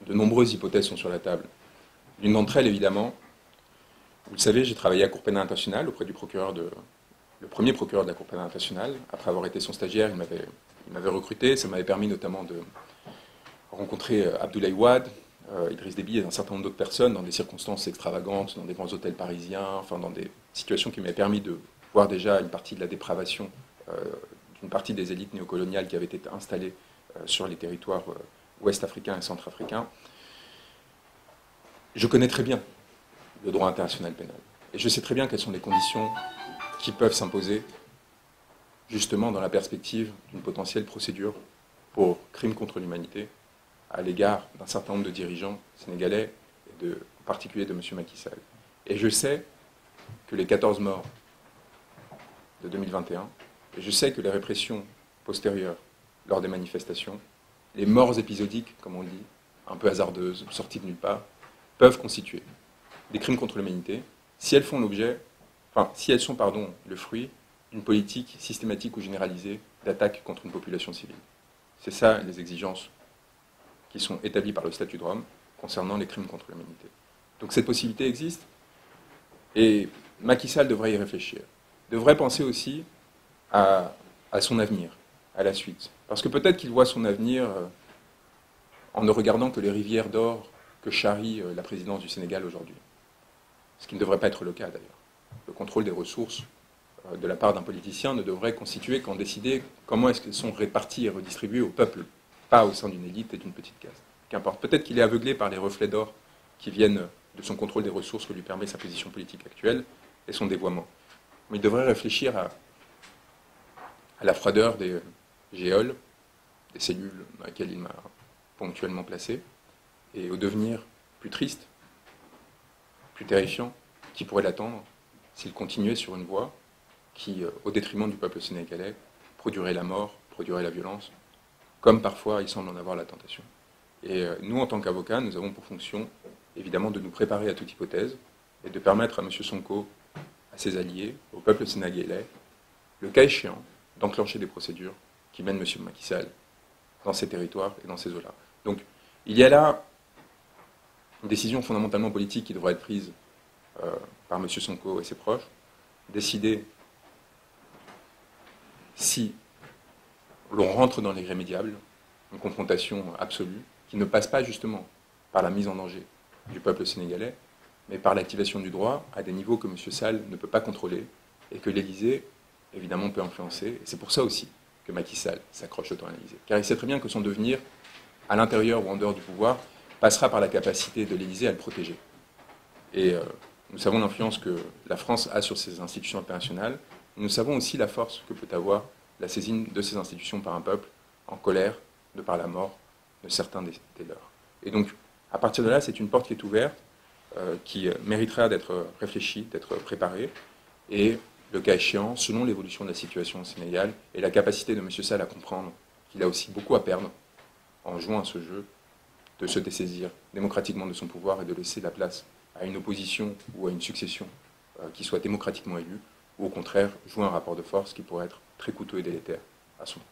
De nombreuses hypothèses sont sur la table. L'une d'entre elles, évidemment, vous le savez, j'ai travaillé à la Cour pénale internationale auprès du le premier procureur de la Cour pénale internationale. Après avoir été son stagiaire, il m'avait recruté. Ça m'avait permis notamment de rencontrer Abdoulaye Wade, Idriss Déby et un certain nombre d'autres personnes dans des circonstances extravagantes, dans des grands hôtels parisiens, enfin dans des situations qui m'avaient permis de voir déjà une partie de la dépravation d'une partie des élites néocoloniales qui avaient été installées sur les territoires ouest-africains et centrafricains. Je connais très bien le droit international pénal. Et je sais très bien quelles sont les conditions qui peuvent s'imposer justement dans la perspective d'une potentielle procédure pour crimes contre l'humanité à l'égard d'un certain nombre de dirigeants sénégalais, et en particulier de M. Macky Sall. Et je sais que les 14 morts de 2021, et je sais que les répressions postérieures lors des manifestations, les morts épisodiques, comme on le dit, un peu hasardeuses, sorties de nulle part, peuvent constituer des crimes contre l'humanité si elles font l'objet, si elles sont, le fruit d'une politique systématique ou généralisée d'attaque contre une population civile. C'est ça les exigences qui sont établies par le statut de Rome concernant les crimes contre l'humanité. Donc cette possibilité existe et Macky Sall devrait y réfléchir. Devrait penser aussi à son avenir, à la suite. Parce que peut-être qu'il voit son avenir en ne regardant que les rivières d'or que charrie la présidence du Sénégal aujourd'hui. Ce qui ne devrait pas être le cas d'ailleurs. Le contrôle des ressources de la part d'un politicien ne devrait constituer qu'en décider comment est-ce qu'elles sont réparties et redistribuées au peuple, pas au sein d'une élite et d'une petite caste. Qu'importe. Peut-être qu'il est aveuglé par les reflets d'or qui viennent de son contrôle des ressources que lui permet sa position politique actuelle et son dévoiement. Mais il devrait réfléchir à la froideur des géoles, des cellules dans lesquelles il m'a ponctuellement placé, et au devenir plus triste, plus terrifiant, qui pourrait l'attendre s'il continuait sur une voie qui, au détriment du peuple sénégalais, produirait la mort, produirait la violence, comme parfois il semble en avoir la tentation. Et nous, en tant qu'avocats, nous avons pour fonction, évidemment, de nous préparer à toute hypothèse et de permettre à M. Sonko, à ses alliés, au peuple sénégalais, le cas échéant, d'enclencher des procédures qui mènent M. Macky Sall dans ces territoires et dans ces eaux-là. Donc, il y a là une décision fondamentalement politique qui devra être prise par M. Sonko et ses proches, décider si l'on rentre dans l'irrémédiable, une confrontation absolue, qui ne passe pas justement par la mise en danger du peuple sénégalais, mais par l'activation du droit à des niveaux que M. Sall ne peut pas contrôler et que l'Élysée, évidemment, peut influencer. Et c'est pour ça aussi que Macky Sall s'accroche autant à l'Élysée. Car il sait très bien que son devenir, à l'intérieur ou en dehors du pouvoir, passera par la capacité de l'Élysée à le protéger. Et nous savons l'influence que la France a sur ces institutions internationales. Nous savons aussi la force que peut avoir la saisine de ces institutions par un peuple en colère de par la mort de certains des leurs. Et donc, à partir de là, c'est une porte qui est ouverte, qui méritera d'être réfléchie, d'être préparée, et le cas échéant, selon l'évolution de la situation au Sénégal et la capacité de M. Sall à comprendre qu'il a aussi beaucoup à perdre en jouant à ce jeu, de se dessaisir démocratiquement de son pouvoir et de laisser la place à une opposition ou à une succession qui soit démocratiquement élue, ou au contraire jouer un rapport de force qui pourrait être très coûteux et délétère à son encontre.